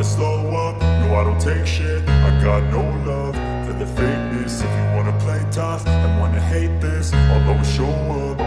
never slow up, no I don't take shit. I got no love for the fakeness. If you wanna play tough and wanna hate this, I'll always show up.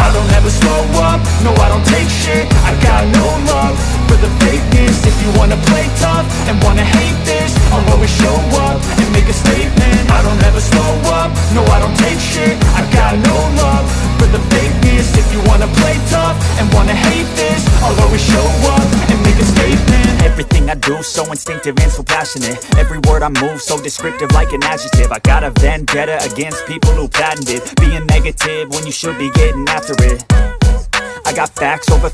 I don't ever slow up, no I don't take shit. I got no love for the fakeness. If you wanna play tough and wanna hate this, I'll always show up and make a statement. I don't ever slow up, no I don't take shit. I got no love for the fakeness. If you wanna play tough and wanna hate this, I'll always show up and make a statement. Everything I do so instinctive and so passionate. Every word I move so descriptive like an adjective. I got a vendetta against people who patented being negative when you should be getting after it. I got facts over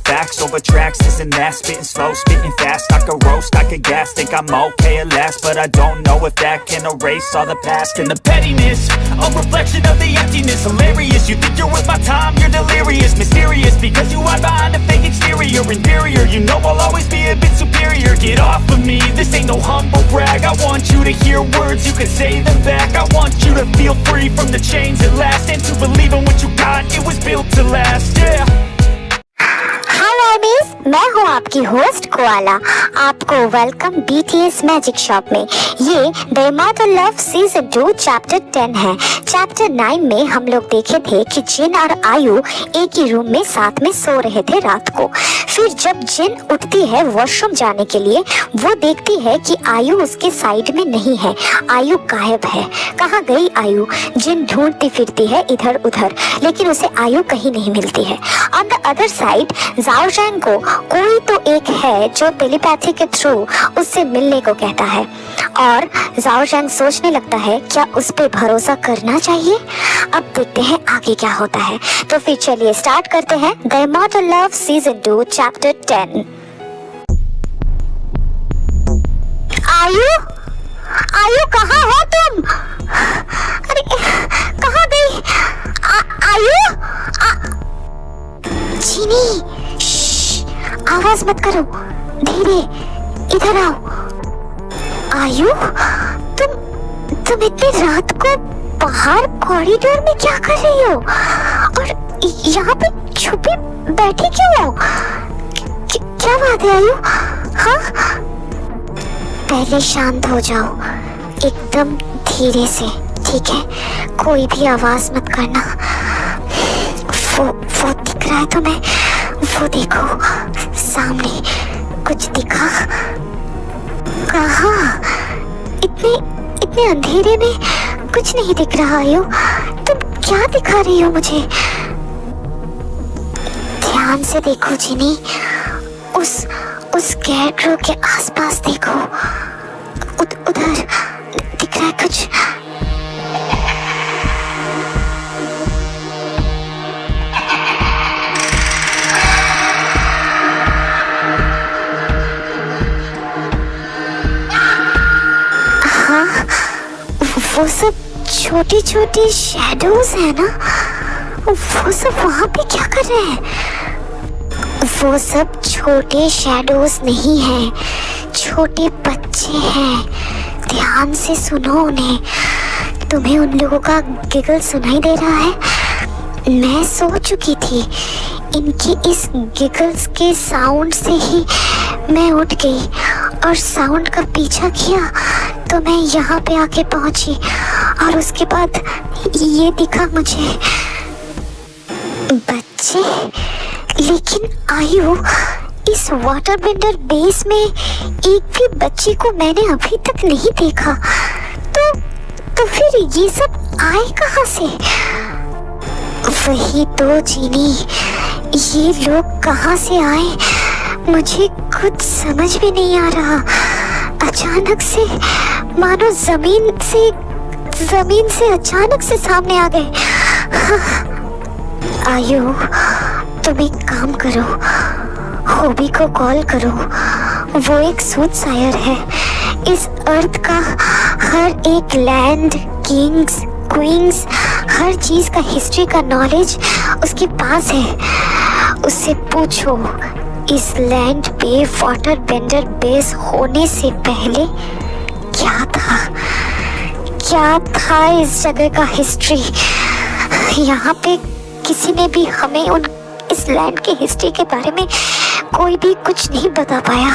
tracks, this and that. Spitting slow, spitting fast. I could roast, I could gas. Think I'm okay at last, but I don't know if that can erase all the past. And the pettiness, a reflection of the emptiness. Hilarious, you think you're worth my time, you're delirious. Mysterious, because you hide behind a fake exterior. Inferior, you know I'll always be a bit superior. Get off of me, this ain't no humble brag. I want you to hear words, you can say them back. I want you to feel free from the chains at last, and to believe in what you got, it was built to last, yeah. मैं हूँ आपकी host koala. आपको welcome BTS magic shop में। ये the immortal love season 2 chapter 10 है। Chapter 9 में हम लोग देखे थे कि जिन और आयु एक ही रूम में साथ में सो रहे थे रात को। फिर जब जिन उठती है वॉशरूम जाने के लिए, वो देखती है कि आयु उसके साइड में नहीं है। आयु गायब है। कहाँ गई आयु? जिन ढूंढती फिरती है इधर उधर, लेकिन उसे आयु कहीं नहीं मिलती है। ऑन द अदर साइड जाओ जैंग को कोई तो एक है जो टेलीपैथी के थ्रू उससे मिलने को कहता है, और जाओ जैंग सोचने लगता है क्या उस पे भरोसा करना चाहिए। अब देखते हैं आगे क्या होता है। तो फिर चलिए स्टार्ट करते हैं the immortal love season 2 chapter 10। आयु, आयु कहाँ हो तुम? अरे कहाँ गई आयु? चीनी, आवाज मत करो, धीरे इधर आओ। आयु, तुम इतनी रात को बाहर कॉरिडोर में क्या कर रही हो? और यहाँ पे छुपी बैठी क्यों हो? क्या बात है आयु? हाँ, पहले शांत हो जाओ, एकदम धीरे से, ठीक है? कोई भी आवाज मत करना। वो दिख रहा है तुम्हें? वो देखो सामने कुछ दिखा? कहाँ? इतने अंधेरे में कुछ नहीं दिख रहा आयु। तुम क्या दिखा रही हो मुझे? ध्यान से देखो जिनी, उस स्कैरक्रो के आसपास देखो। उधर दिख रहा है कुछ? वो सब छोटी छोटी शैडोज है ना? वो सब वहाँ पे क्या कर रहे हैं? वो सब छोटे शैडोज नहीं हैं, छोटे बच्चे हैं। ध्यान से सुनो उन्हें। तुम्हें उन लोगों का गिगल सुनाई दे रहा है? मैं सो चुकी थी, इनकी इस गिगल्स के साउंड से ही मैं उठ गई और साउंड का पीछा किया तो मैं यहाँ पे आके पहुंची, और उसके बाद ये दिखा मुझे। बच्चे? लेकिन आयु, इस वाटर बेंडर बेस में एक भी बच्ची को मैंने अभी तक नहीं देखा। तो फिर ये सब आए कहाँ से? वही तो चीनी, ये लोग कहाँ से आए मुझे कुछ समझ में नहीं आ रहा। अचानक से मानो जमीन से अचानक से सामने आ गए। आयु, तुम एक काम करो, हॉबी को कॉल करो। वो एक सूटसायर है। इस अर्थ का हर एक लैंड, किंग्स, क्वींस, हर चीज का हिस्ट्री का नॉलेज उसके पास है। उससे पूछो इस लैंड पे वाटर बेंडर बेस होने से पहले क्या था इस जगह का हिस्ट्री। यहाँ पे किसी ने भी हमें इस लैंड के हिस्ट्री के बारे में कोई भी कुछ नहीं बता पाया।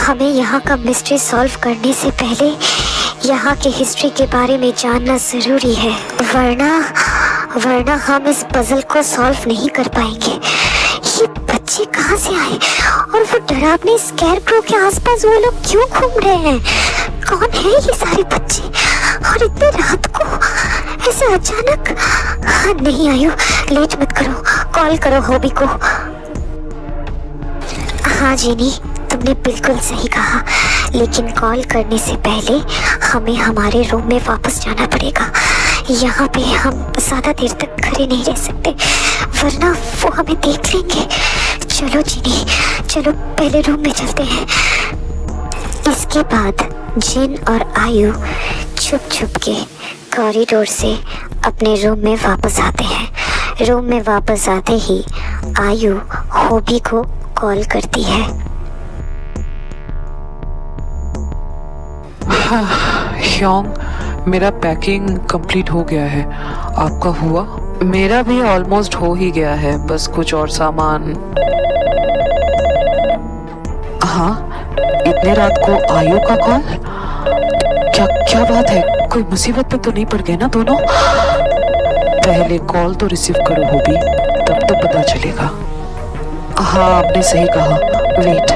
हमें यहाँ का मिस्ट्री सॉल्व करने से पहले यहाँ की हिस्ट्री के बारे में जानना जरूरी है, वरना हम इस पजल को सॉल्व नहीं कर पाएंगे। ये बच्चे कहाँ से आए और वो डरावने स्कैरक्रो के आसपास वो लोग क्यों घूम रहे हैं? कौन है ये सारे बच्चे और इतने रात को ऐसे अचानक? हाँ, नहीं आयु, लेट मत करो, कॉल करो हॉबी को। हाँ जीनी, तुमने बिल्कुल सही कहा, लेकिन कॉल करने से पहले हमें हमारे रूम में वापस जाना पड़ेगा। यहाँ पे हम ज़्यादा देर तक खड़े नहीं रह सकते, वरना वो हमें देख लेंगे। चलो जीनी, चलो पहले रूम में चलते हैं। इसके बाद जिन और आयु छुप छुप के कॉरिडोर से अपने रूम में वापस आते हैं। रूम में वापस आते ही आयु हॉबी को कॉल करती है। ह्योंग, मेरा पैकिंग कंप्लीट हो गया है, आपका हुआ? मेरा भी ऑलमोस्ट हो ही गया है, बस कुछ और सामान। हाँ, इतने रात को आयु का कॉल? क्या बात है? कोई मुसीबत में तो नहीं पड़ गए ना दोनों? पहले कॉल तो रिसीव करो हॉबी, तब तो पता चलेगा। हाँ, आपने सही कहा। वेट,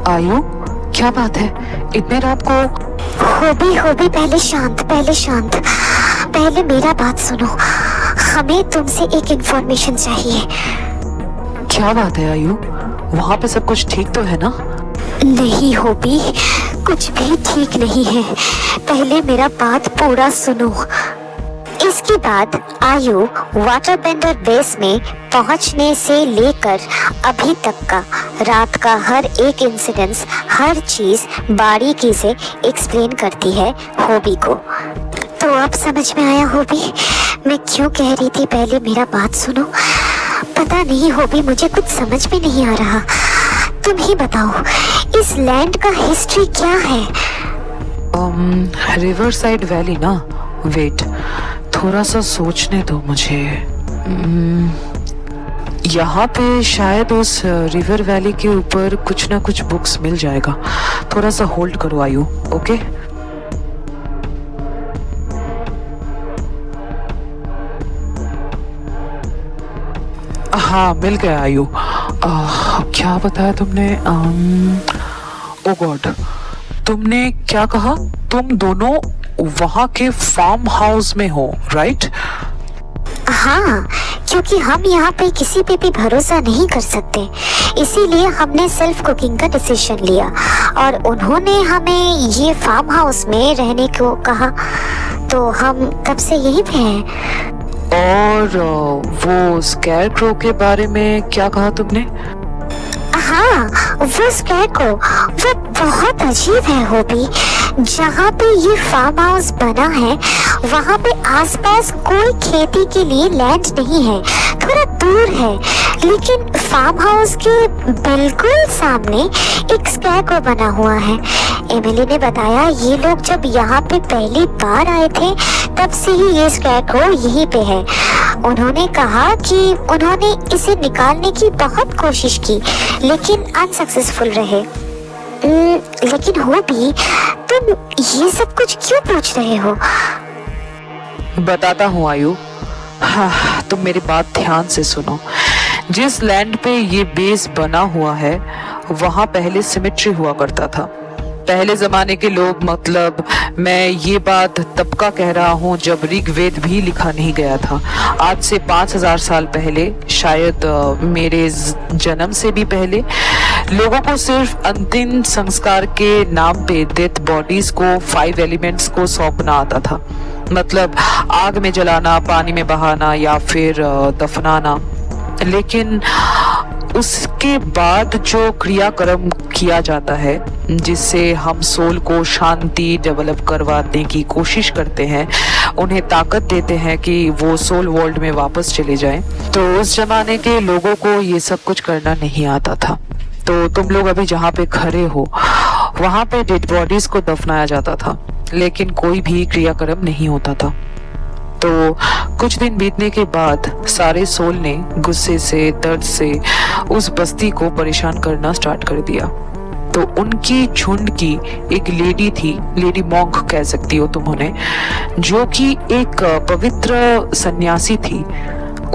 आयु क्या बात है इतने रात को? हॉबी पहले शांत, पहले मेरा बात सुनो। हमें तुमसे एक इंफॉर्मेशन चाहिए। क्या बात है आयु? वहाँ पे सब कुछ ठीक तो है ना? नहीं हॉबी, कुछ भी ठीक नहीं है। पहले मेरा बात पूरा सुनो। इसके बाद आयु वाटर बेंडर बेस में पहुंचने से लेकर अभी तक का रात का हर एक इंसिडेंस, हर चीज बारीकी से एक्सप्लेन करती है हॉबी को। तो अब समझ में आया हॉबी, मैं क्यों कह रही थी पहले मेरा बात सुनो? पता नहीं हॉबी, मुझे कुछ समझ में नहीं आ रहा। तुम ही बताओ, इस लैंड का हिस्ट्री क्या है? रिवर साइड वैली ना? वेट, थोड़ा सा सोचने दो मुझे। यहाँ पे शायद उस रिवर वैली के ऊपर कुछ ना कुछ बुक्स मिल जाएगा। थोड़ा सा होल्ड करो आयु, ओके? हाँ, मिल गया आयु। क्या बताया तुमने? ओ गॉड, तुमने क्या कहा? तुम दोनों वहाँ के फार्म हाउस में हो, राइट? हाँ, क्योंकि हम यहाँ पे किसी पे भी भरोसा नहीं कर सकते, इसीलिए हमने सेल्फ कुकिंग का डिसीजन लिया और उन्होंने हमें ये फार्म हाउस में रहने को कहा, तो हम तब से यहीं पे हैं। और वो स्कैरक्रो के बारे में क्या कहा तुमने? हाँ, वो स्कैरक्रो, वो बहुत अजीब है हॉबी। जहाँ पे ये फार्म हाउस बना है वहाँ पे आसपास कोई खेती के लिए लैंड नहीं है, थोड़ा दूर है, लेकिन फार्म हाउस के बिल्कुल सामने एक स्कैरक्रो बना हुआ है। एमिली ने बताया ये लोग जब यहाँ पे पहली बार आए थे तब से ही ये स्कैरक्रो यहीं पे है। उन्होंने कहा कि उन्होंने इसे निकालने की बहुत कोशिश की लेकिन अनसक्सेसफुल रहे। लेकिन हॉबी, तुम ये सब कुछ क्यों पूछ रहे हो? बताता हूँ आयु। हाँ, तुम मेरी बात ध्यान से सुनो। जिस लैंड पे ये बेस बना हुआ है वहाँ पहले सिमेट्री हुआ करता था। पहले जमाने के लोग, मतलब मैं ये बात तब का कह रहा हूँ जब ऋग्वेद भी लिखा नहीं गया था, आज से 5000 साल पहले, शायद मेरे जन्म से भी पहले, लोगों को सिर्फ अंतिम संस्कार के नाम पे डेथ बॉडीज को 5 एलिमेंट्स को सौंपना आता था। मतलब आग में जलाना, पानी में बहाना या फिर दफनाना। लेकिन उसके बाद जो क्रियाक्रम किया जाता है जिससे हम सोल को शांति डेवलप करवाने की कोशिश करते हैं, उन्हें ताकत देते हैं कि वो सोल वर्ल्ड में वापस चले जाएं, तो उस जमाने के लोगों को ये सब कुछ करना नहीं आता था। तो तुम लोग अभी जहाँ पे खड़े हो वहाँ पे डेड बॉडीज को दफनाया जाता था, लेकिन कोई भी क्रियाक्रम नहीं होता था। तो कुछ दिन बीतने के बाद सारे सोल ने गुस्से से, दर्द से उस बस्ती को परेशान करना स्टार्ट कर दिया। तो उनकी झुंड की एक लेडी थी, लेडी मॉन्क कह सकती हो तुम उन्हें, जो कि एक पवित्र सन्यासी थी।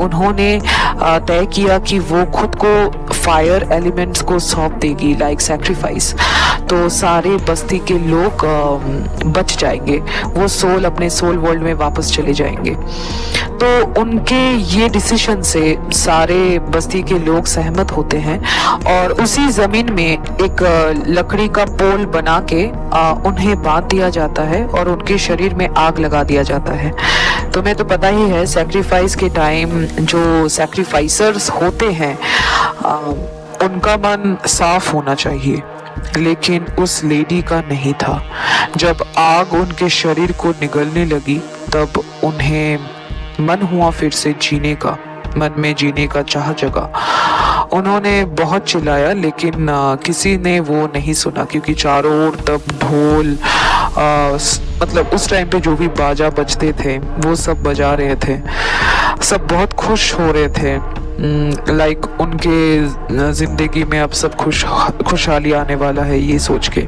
उन्होंने तय किया कि वो खुद को फायर एलिमेंट्स को सौंप देगी, लाइक सैक्रिफाइस, तो सारे बस्ती के लोग बच जाएंगे, वो सोल अपने सोल वर्ल्ड में वापस चले जाएंगे। तो उनके ये डिसीजन से सारे बस्ती के लोग सहमत होते हैं और उसी जमीन में एक लकड़ी का पोल बना के उन्हें बांध दिया जाता है और उनके शरीर में आग लगा दिया जाता है। तुम्हें तो पता ही है, सैक्रिफाइस के टाइम जो सैक्रिफाइसर्स होते हैं उनका मन साफ होना चाहिए, लेकिन उस लेडी का नहीं था। जब आग उनके शरीर को निगलने लगी तब उन्हें मन हुआ फिर से जीने का, मन में जीने का चाह जगा। उन्होंने बहुत चिल्लाया लेकिन किसी ने वो नहीं सुना, क्योंकि चारों ओर तब ढोल मतलब उस टाइम पे जो भी बाजा बजते थे वो सब बजा रहे थे। सब बहुत खुश हो रहे थे, लाइक उनके जिंदगी में अब सब खुशहाली आने वाला है ये सोच के।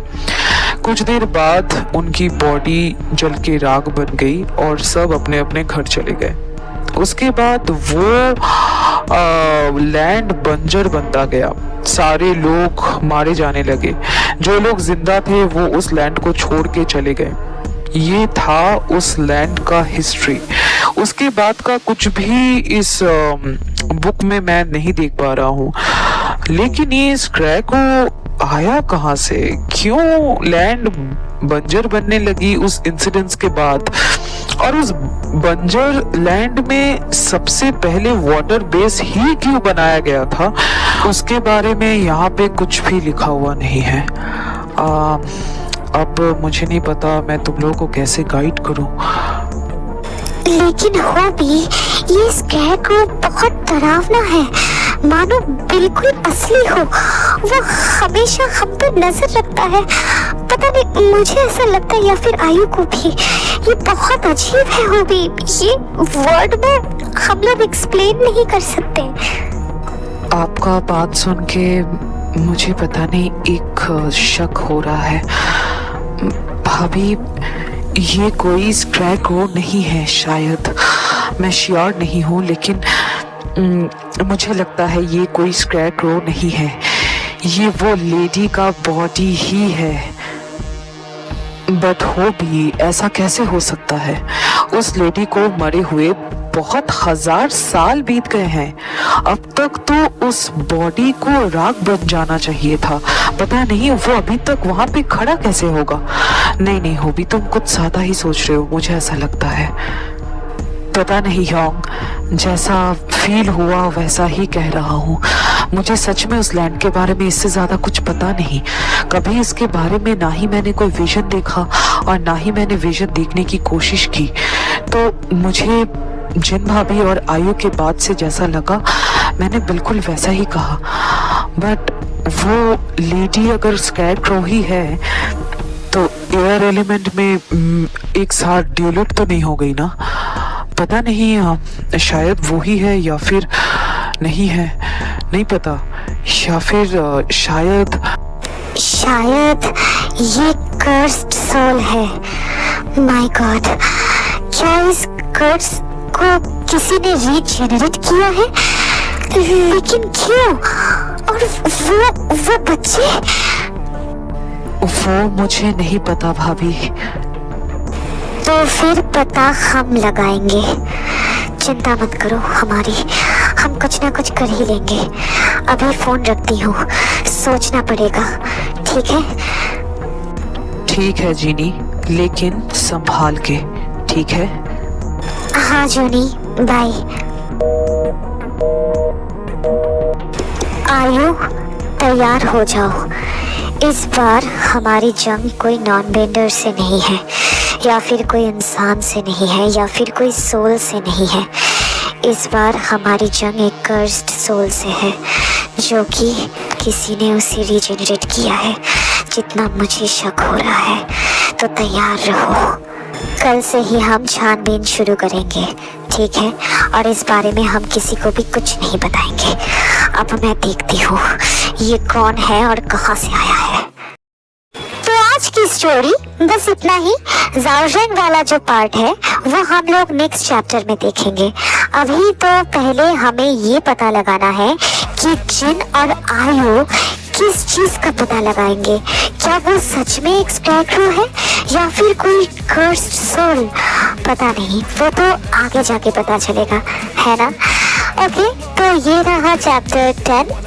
कुछ देर बाद उनकी बॉडी जल के राख बन गई और सब अपने अपने घर चले गए। उसके बाद वो लैंड बंजर बनता गया, सारे लोग मारे जाने लगे। जो लोग जिंदा थे वो उस लैंड को छोड़ के चले गए। ये था उस लैंड का हिस्ट्री। उसके बाद का कुछ भी इस बुक में मैं नहीं देख पा रहा हूँ, लेकिन ये स्क्रैको आया कहाँ से, क्यों लैंड बंजर बनने लगी उस इंसिडेंट्स के बाद, और उस बंजर लैंड में सबसे पहले वाटर बेस ही क्यों बनाया गया था, उसके बारे में यहाँ पे कुछ भी लिखा हुआ नहीं है। अब मुझे नहीं पता मैं तुम लोगों को कैसे गाइड करूं। लेकिन हो भी ये स्कैरक्रो बहुत डरावना है, मानो बिल्कुल असली हो। वो हमेशा हम पर नजर रखता है। पता नहीं, मुझे ऐसा लगता है, या फिर आयु को भी। ये बहुत अजीब है हो भी, ये वर्ड में हम लोग एक्सप्लेन नहीं कर सकते। आपका बात सुन के मुझे पता नहीं एक शक हो रहा है। भाभी, ये कोई स्क्रैको नहीं है शायद, मैं श्योर नहीं हूँ, लेकिन मुझे लगता है ये कोई स्क्रैको नहीं है, ये वो लेडी का बॉडी ही है। बट हो भी ऐसा कैसे हो सकता है? उस लेडी को मरे हुए बहुत 1000 साल बीत गए हैं। अब तक तो उस बॉडी को राख बन जाना चाहिए था। पता नहीं वो अभी तक वहां पे खड़ा कैसे होगा। नहीं हो भी, तुम कुछ ज्यादा ही सोच रहे हो, मुझे ऐसा लगता है। पता नहीं योंग, जैसा फील हुआ वैसा ही कह रहा हूँ। मुझे सच में उस लैंड के बारे में इससे ज्यादा कुछ पता नहीं। कभी इसके बारे में ना ही मैंने कोई विजन देखा और ना ही मैंने विजन देखने की कोशिश की। तो मुझे जिन भाभी और आयु के बाद से जैसा लगा, मैंने बिल्कुल वैसा ही कहा। बट वो लेडी अगर स्कैरक्रो ही है तो एयर एलिमेंट में एक साथ ड्यूलेट तो नहीं हो गई ना? पता नहीं, शायद वो ही है या फिर नहीं है, नहीं पता। या फिर शायद ये कर्स्ड सोल है। माय गॉड, क्या इस कर्स को किसी ने रीजेनरेट किया है? लेकिन क्यों? और वो बच्चे? वो मुझे नहीं पता भाभी। तो फिर पता हम लगाएंगे। चिंता मत करो हमारी, हम कुछ ना कुछ कर ही लेंगे। अभी फोन रखती हूँ, सोचना पड़ेगा। ठीक है? ठीक है जीनी, लेकिन संभाल के, ठीक है? हाँ जूनी, बाय। आयु, तैयार हो जाओ। इस बार हमारी जंग कोई नॉन बेंडर से नहीं है, या फिर कोई इंसान से नहीं है, या फिर कोई सोल से नहीं है। इस बार हमारी जंग एक कर्स्ड सोल से है, जो कि किसी ने उसे रीजेनरेट किया है, जितना मुझे शक हो रहा है। तो तैयार रहो, कल से ही हम छानबीन शुरू करेंगे, ठीक है? और इस बारे में हम किसी को भी कुछ नहीं बताएंगे। अब मैं देखती हूँ ये कौन है और कहाँ से आया है। की स्टोरी बस इतना ही। जाओजेंग वाला जो पार्ट है वो हम लोग नेक्स्ट चैप्टर में देखेंगे। अभी तो पहले हमें ये पता लगाना है कि जिन और आयु किस चीज का पता लगाएंगे। क्या वो सच में एक स्कैरक्रो है या फिर कोई कर्स्ड सोल? पता नहीं, वो तो आगे जाके पता चलेगा, है ना। ओके, तो ये रहा चैप्टर 10।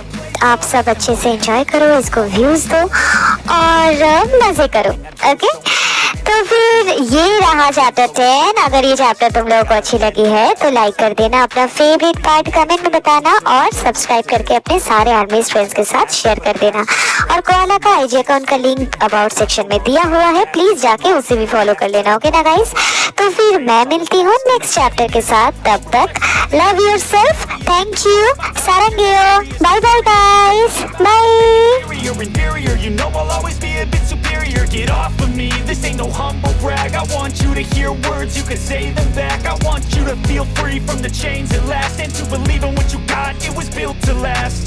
आप सब अच्छे से एंजॉय करो, इसको व्यूज दो और मजे करो। ओके, तो फिर ये रहा चैप्टर 10। अगर ये चैप्टर तुम लोगों को अच्छी लगी है तो लाइक कर देना, अपना फेवरेट पार्ट कमेंट में बताना और सब्सक्राइब करके अपने सारे आर्मीज फ्रेंड्स के साथ शेयर कर देना। और कोआला का आईजी अकाउंट का लिंक अबाउट सेक्शन में दिया हुआ है, प्लीज जाके उसे भी फॉलो कर लेना। ओके ना गाइस, तो फिर मैं मिलती हूँ नेक्स्ट चैप्टर के साथ। तब तक लव योरसेल्फ, थैंक यू, सारंगेयो, bye bye guys, bye. Inferior, you know I'll always be a bit superior. Get off of me, this ain't no humble brag. I want you to hear words, you can say them back. I want you to feel free from the chains at last, and to believe in what you got, it was built to last.